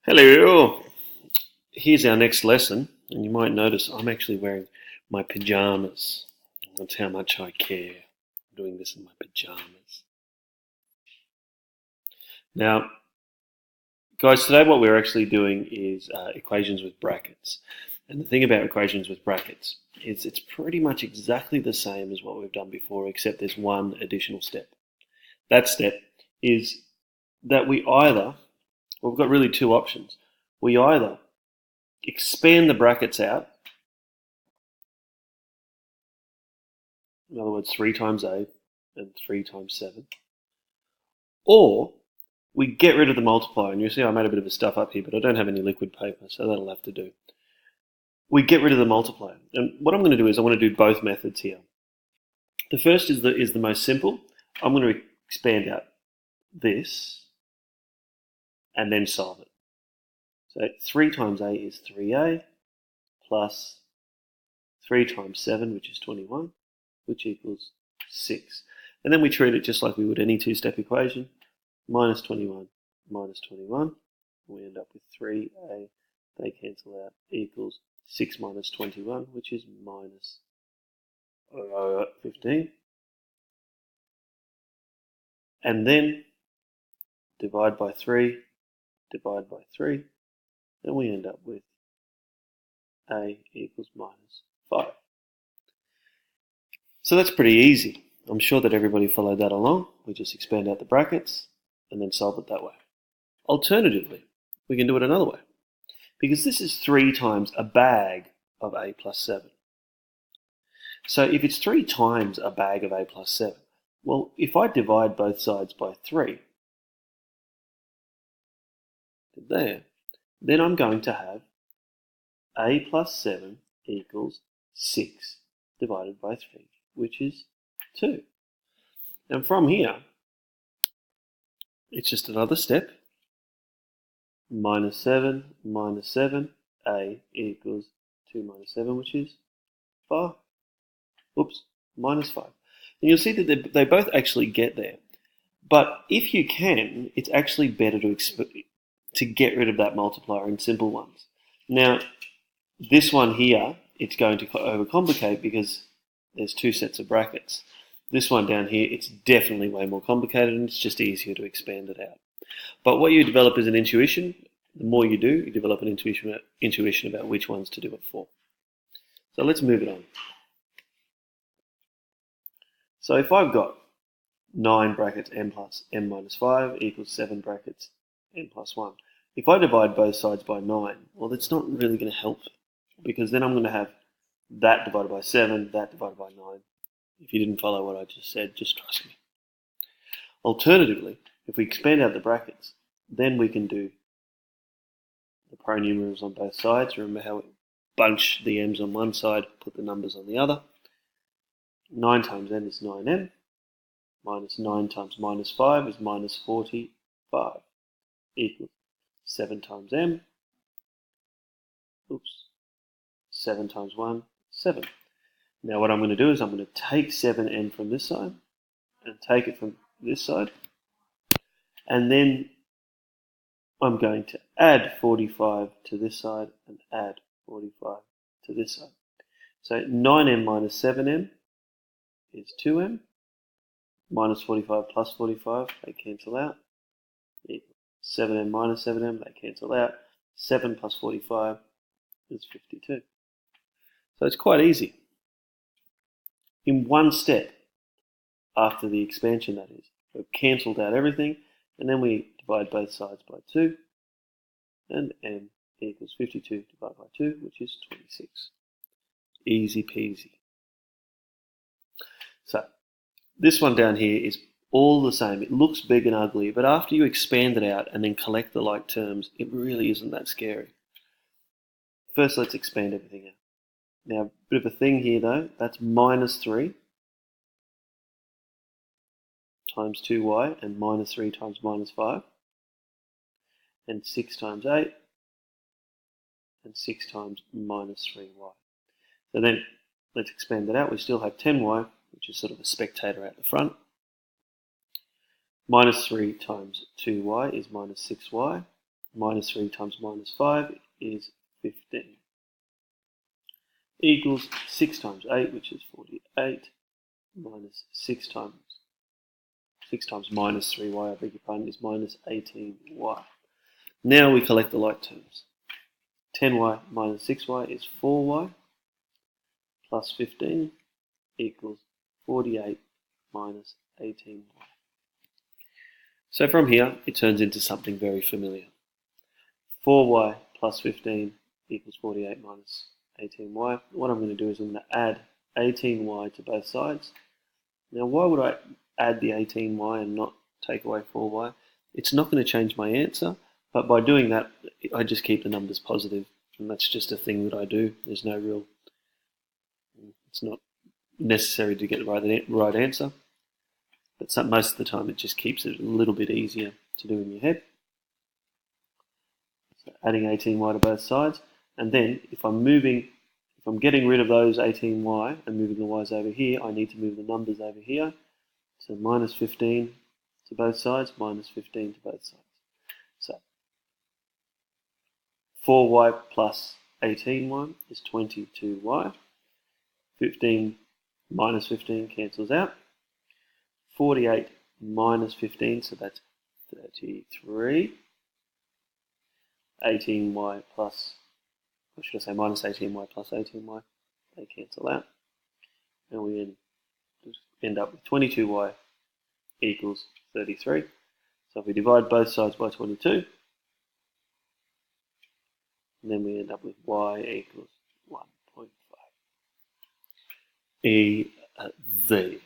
Hello, here's our next lesson, and you might notice I'm actually wearing my pajamas. That's how much I care. I'm doing this in my pajamas. Now, guys, today what we're actually doing is equations with brackets. And the thing about equations with brackets is it's pretty much exactly the same as what we've done before, except there's one additional step. That step is that we've got really two options. We either expand the brackets out. In other words, 3 times 8 and 3 times 7. Or we get rid of the multiplier. And you see I made a bit of a stuff up here, but I don't have any liquid paper, so that'll have to do. We get rid of the multiplier. And what I'm going to do is I want to do both methods here. The first is the most simple. I'm going to expand out this and then solve it. So 3 times 8 is 3a plus 3 times 7, which is 21, which equals 6. And then we treat it just like we would any two-step equation. Minus 21 minus 21. We end up with 3a. They cancel out. Equals 6 minus 21, which is minus 15. And then divide by 3, divide by 3. And we end up with a equals minus 5. So that's pretty easy. I'm sure that everybody followed that along. We just expand out the brackets and then solve it that way. Alternatively, we can do it another way, because this is 3 times a bag of a plus 7. So if it's 3 times a bag of a plus 7, well, if I divide both sides by 3, there, then I'm going to have a plus 7 equals 6 divided by 3, which is 2. And from here, it's just another step. Minus 7, a equals 2 minus 7, which is 5. Oops, minus 5. And you'll see that they both actually get there. But if you can, it's actually better to get rid of that multiplier in simple ones. Now, this one here, it's going to overcomplicate because there's 2 sets of brackets. This one down here, it's definitely way more complicated, and it's just easier to expand it out. But what you develop is an intuition. The more you do, you develop an intuition about which ones to do it for. So let's move it on. So if I've got 9 brackets n plus n minus 5 equals 7 brackets n plus 1. If I divide both sides by 9, well, that's not really going to help, because then I'm going to have that divided by 7, that divided by 9. If you didn't follow what I just said, just trust me. Alternatively, if we expand out the brackets, then we can do the pronumerals on both sides. Remember how we bunch the m's on one side, put the numbers on the other. 9 times n is 9m, minus 9 times minus 5 is minus 45, equals 7 times m, 7 times 1, 7. Now what I'm going to do is I'm going to take 7n from this side and take it from this side, and then I'm going to add 45 to this side and add 45 to this side. So 9m minus 7m is 2m, minus 45 plus 45, they cancel out, equals 7m minus 7m, they cancel out, 7 plus 45 is 52. So it's quite easy. In one step, after the expansion that is, we've cancelled out everything, and then we divide both sides by 2, and m equals 52 divided by 2, which is 26. Easy peasy. So this one down here is all the same. It looks big and ugly, but after you expand it out and then collect the like terms, it really isn't that scary. First, let's expand everything out. Now, a bit of a thing here though, that's minus 3 times 2y, and minus 3 times minus 5, and 6 times 8, and 6 times minus 3y. So then, let's expand that out. We still have 10y, which is sort of a spectator out the front. Minus 3 times 2y is minus 6y, minus 3 times minus 5 is 15. Equals 6 times 8, which is 48, minus 6 times minus 3y, I beg your pardon, is minus 18y. Now we collect the like terms. 10y minus 6y is 4y, plus 15 equals 48 minus 18y. So from here, it turns into something very familiar. 4y plus 15 equals 48 minus 18y. What I'm going to do is I'm going to add 18y to both sides. Now, why would I add the 18y and not take away 4y? It's not going to change my answer, but by doing that, I just keep the numbers positive, and that's just a thing that I do. There's no real, it's not necessary to get the right answer, but most of the time it just keeps it a little bit easier to do in your head. So adding 18y to both sides, and then if I'm getting rid of those 18y and moving the y's over here, I need to move the numbers over here. So minus 15 to both sides, minus 15 to both sides. So 4y plus 18y is 22y. 15 minus 15 cancels out. 48 minus 15, so that's 33. 18y plus, or should I say minus 18y plus 18y, they cancel out. And we end up with 22y equals 33. So if we divide both sides by 22, then we end up with y equals 1.5. Easy.